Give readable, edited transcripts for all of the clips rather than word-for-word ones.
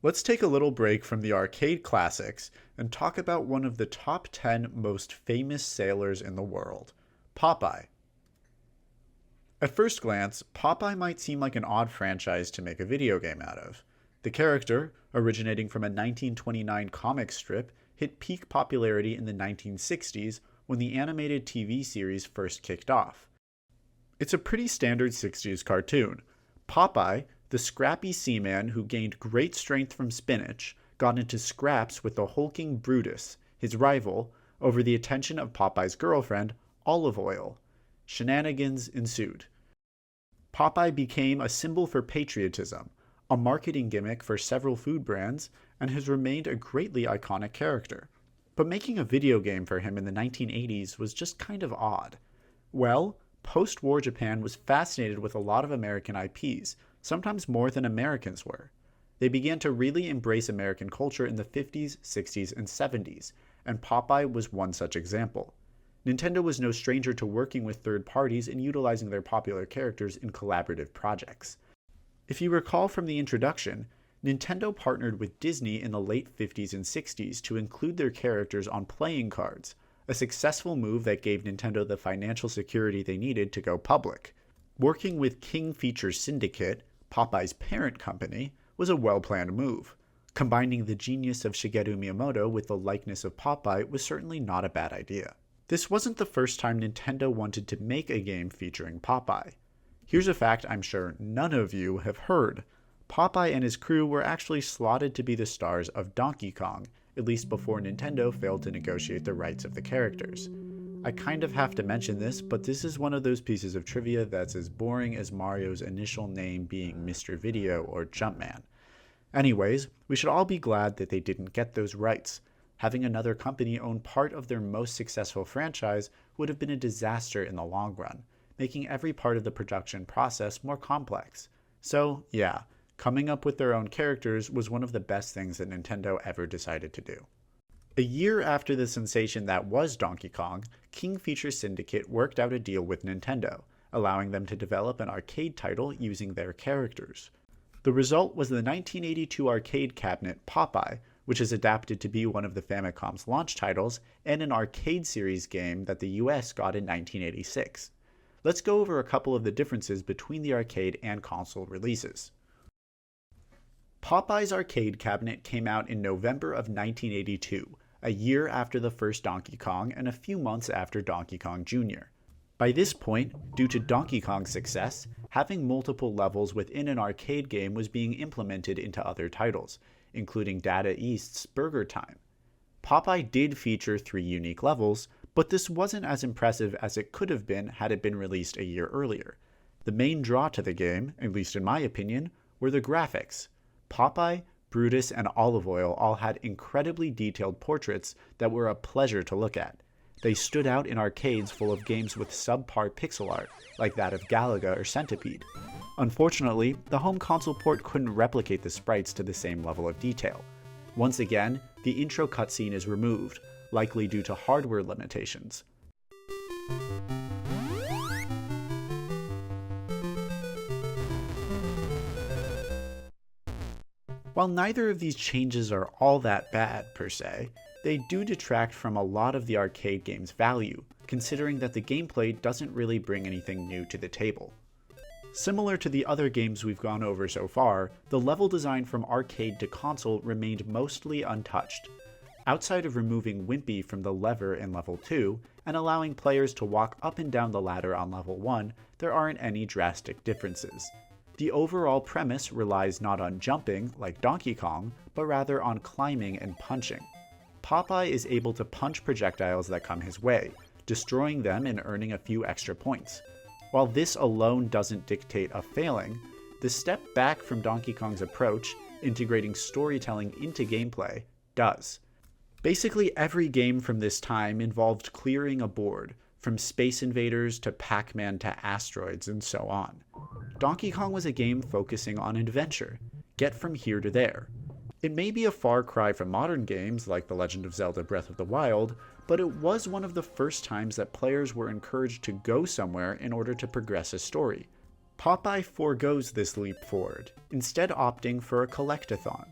Let's take a little break from the arcade classics and talk about one of the top 10 most famous sailors in the world, Popeye. At first glance, Popeye might seem like an odd franchise to make a video game out of. The character, originating from a 1929 comic strip, hit peak popularity in the 1960s when the animated TV series first kicked off. It's a pretty standard 60s cartoon. Popeye, the scrappy seaman who gained great strength from spinach, got into scraps with the hulking Brutus, his rival, over the attention of Popeye's girlfriend, Olive Oyl. Shenanigans ensued. Popeye became a symbol for patriotism, a marketing gimmick for several food brands, and has remained a greatly iconic character. But making a video game for him in the 1980s was just kind of odd. Well, post-war Japan was fascinated with a lot of American IPs, sometimes more than Americans were. They began to really embrace American culture in the 50s, 60s, and 70s, and Popeye was one such example. Nintendo was no stranger to working with third parties and utilizing their popular characters in collaborative projects. If you recall from the introduction, Nintendo partnered with Disney in the late 50s and 60s to include their characters on playing cards, a successful move that gave Nintendo the financial security they needed to go public. Working with King Features Syndicate, Popeye's parent company, was a well-planned move. Combining the genius of Shigeru Miyamoto with the likeness of Popeye was certainly not a bad idea. This wasn't the first time Nintendo wanted to make a game featuring Popeye. Here's a fact I'm sure none of you have heard. Popeye and his crew were actually slotted to be the stars of Donkey Kong, at least before Nintendo failed to negotiate the rights of the characters. I kind of have to mention this, but this is one of those pieces of trivia that's as boring as Mario's initial name being Mr. Video or Jumpman. Anyways, we should all be glad that they didn't get those rights. Having another company own part of their most successful franchise would have been a disaster in the long run, making every part of the production process more complex. So, yeah, coming up with their own characters was one of the best things that Nintendo ever decided to do. A year after the sensation that was Donkey Kong, King Features Syndicate worked out a deal with Nintendo, allowing them to develop an arcade title using their characters. The result was the 1982 arcade cabinet Popeye, which is adapted to be one of the Famicom's launch titles, and an arcade series game that the US got in 1986. Let's go over a couple of the differences between the arcade and console releases. Popeye's arcade cabinet came out in November of 1982, a year after the first Donkey Kong and a few months after Donkey Kong Jr. By this point, due to Donkey Kong's success, having multiple levels within an arcade game was being implemented into other titles, including Data East's Burger Time. Popeye did feature 3 unique levels, but this wasn't as impressive as it could have been had it been released a year earlier. The main draw to the game, at least in my opinion, were the graphics. Popeye, Brutus, and Olive Oyl all had incredibly detailed portraits that were a pleasure to look at. They stood out in arcades full of games with subpar pixel art, like that of Galaga or Centipede. Unfortunately, the home console port couldn't replicate the sprites to the same level of detail. Once again, the intro cutscene is removed, likely due to hardware limitations. While neither of these changes are all that bad, per se, they do detract from a lot of the arcade game's value, considering that the gameplay doesn't really bring anything new to the table. Similar to the other games we've gone over so far, the level design from arcade to console remained mostly untouched. Outside of removing Wimpy from the lever in level 2, and allowing players to walk up and down the ladder on level 1, there aren't any drastic differences. The overall premise relies not on jumping, like Donkey Kong, but rather on climbing and punching. Popeye is able to punch projectiles that come his way, destroying them and earning a few extra points. While this alone doesn't dictate a failing, the step back from Donkey Kong's approach, integrating storytelling into gameplay, does. Basically every game from this time involved clearing a board, from Space Invaders to Pac-Man to Asteroids and so on. Donkey Kong was a game focusing on adventure, get from here to there. It may be a far cry from modern games like The Legend of Zelda Breath of the Wild, but it was one of the first times that players were encouraged to go somewhere in order to progress a story. Popeye forgoes this leap forward, instead opting for a collectathon.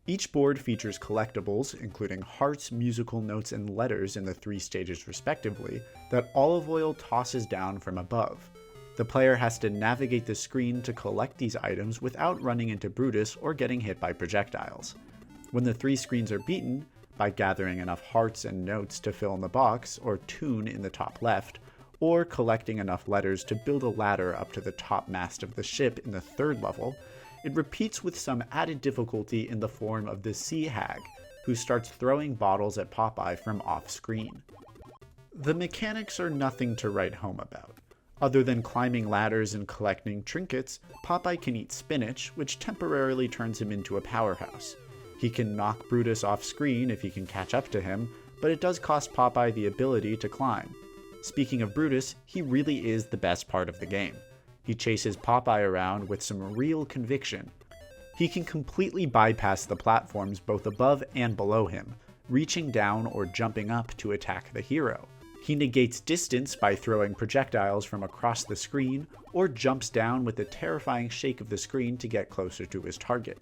Each board features collectibles, including hearts, musical notes, and letters in the 3 stages respectively, that Olive Oil tosses down from above. The player has to navigate the screen to collect these items without running into Brutus or getting hit by projectiles. When the 3 screens are beaten, by gathering enough hearts and notes to fill in the box or tune in the top left, or collecting enough letters to build a ladder up to the top mast of the ship in the 3rd level, it repeats with some added difficulty in the form of the Sea Hag, who starts throwing bottles at Popeye from off-screen. The mechanics are nothing to write home about. Other than climbing ladders and collecting trinkets, Popeye can eat spinach, which temporarily turns him into a powerhouse. He can knock Brutus off-screen if he can catch up to him, but it does cost Popeye the ability to climb. Speaking of Brutus, he really is the best part of the game. He chases Popeye around with some real conviction. He can completely bypass the platforms both above and below him, reaching down or jumping up to attack the hero. He negates distance by throwing projectiles from across the screen, or jumps down with a terrifying shake of the screen to get closer to his target.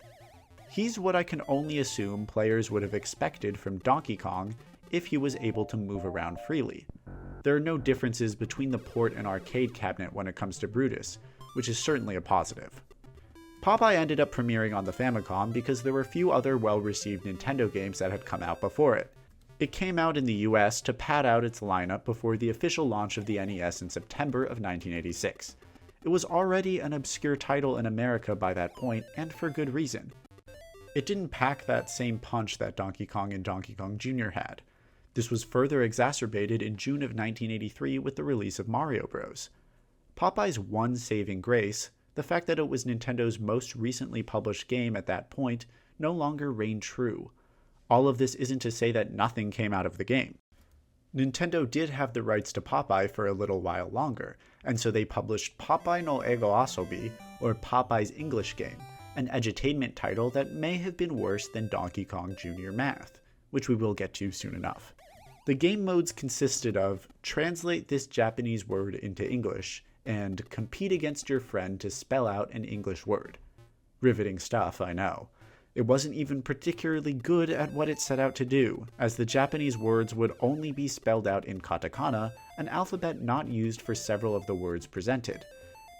He's what I can only assume players would have expected from Donkey Kong if he was able to move around freely. There are no differences between the port and arcade cabinet when it comes to Brutus, which is certainly a positive. Popeye ended up premiering on the Famicom because there were few other well-received Nintendo games that had come out before it. It came out in the US to pad out its lineup before the official launch of the NES in September of 1986. It was already an obscure title in America by that point, and for good reason. It didn't pack that same punch that Donkey Kong and Donkey Kong Jr. had. This was further exacerbated in June of 1983 with the release of Mario Bros. Popeye's one saving grace, the fact that it was Nintendo's most recently published game at that point, no longer reigned true. All of this isn't to say that nothing came out of the game. Nintendo did have the rights to Popeye for a little while longer, and so they published Popeye no Ego Asobi, or Popeye's English Game, an edutainment title that may have been worse than Donkey Kong Jr. Math, which we will get to soon enough. The game modes consisted of translate this Japanese word into English and compete against your friend to spell out an English word. Riveting stuff, I know. It wasn't even particularly good at what it set out to do, as the Japanese words would only be spelled out in katakana, an alphabet not used for several of the words presented.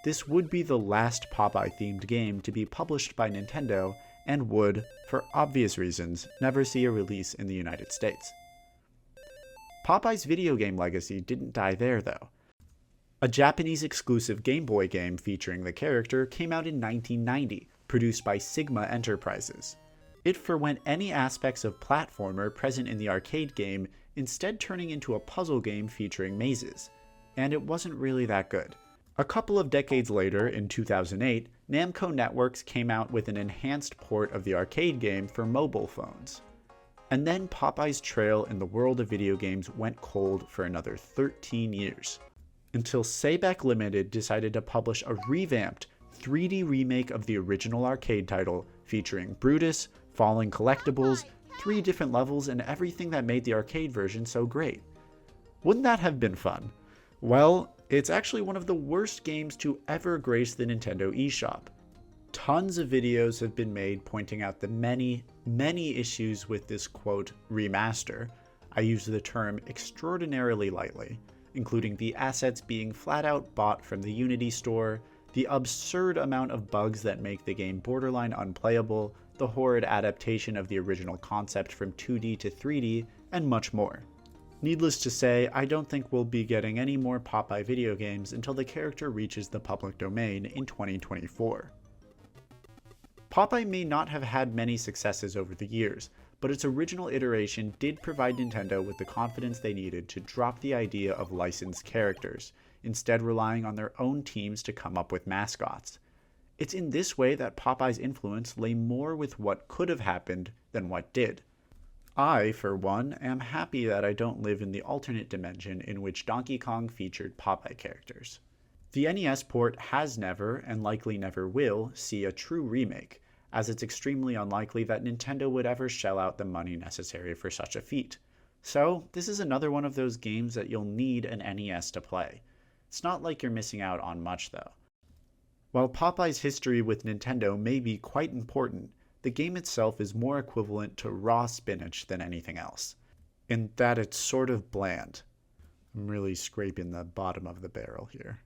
This would be the last Popeye-themed game to be published by Nintendo, and would, for obvious reasons, never see a release in the United States. Popeye's video game legacy didn't die there, though. A Japanese-exclusive Game Boy game featuring the character came out in 1990, produced by Sigma Enterprises. It forwent any aspects of platformer present in the arcade game, instead turning into a puzzle game featuring mazes. And it wasn't really that good. A couple of decades later, in 2008, Namco Networks came out with an enhanced port of the arcade game for mobile phones. And then Popeye's trail in the world of video games went cold for another 13 years, until Seibek Limited decided to publish a revamped 3D remake of the original arcade title, featuring Brutus, falling collectibles, 3 different levels, and everything that made the arcade version so great. Wouldn't that have been fun? Well, it's actually one of the worst games to ever grace the Nintendo eShop. Tons of videos have been made pointing out the many issues with this, quote, remaster. I use the term extraordinarily lightly, including the assets being flat out bought from the Unity store, the absurd amount of bugs that make the game borderline unplayable, the horrid adaptation of the original concept from 2D to 3D, and much more. Needless to say, I don't think we'll be getting any more Popeye video games until the character reaches the public domain in 2024. Popeye may not have had many successes over the years, but its original iteration did provide Nintendo with the confidence they needed to drop the idea of licensed characters, instead relying on their own teams to come up with mascots. It's in this way that Popeye's influence lay more with what could have happened than what did. I, for one, am happy that I don't live in the alternate dimension in which Donkey Kong featured Popeye characters. The NES port has never, and likely never will, see a true remake, as it's extremely unlikely that Nintendo would ever shell out the money necessary for such a feat. So, this is another one of those games that you'll need an NES to play. It's not like you're missing out on much, though. While Popeye's history with Nintendo may be quite important, the game itself is more equivalent to raw spinach than anything else, in that it's sort of bland. I'm really scraping the bottom of the barrel here.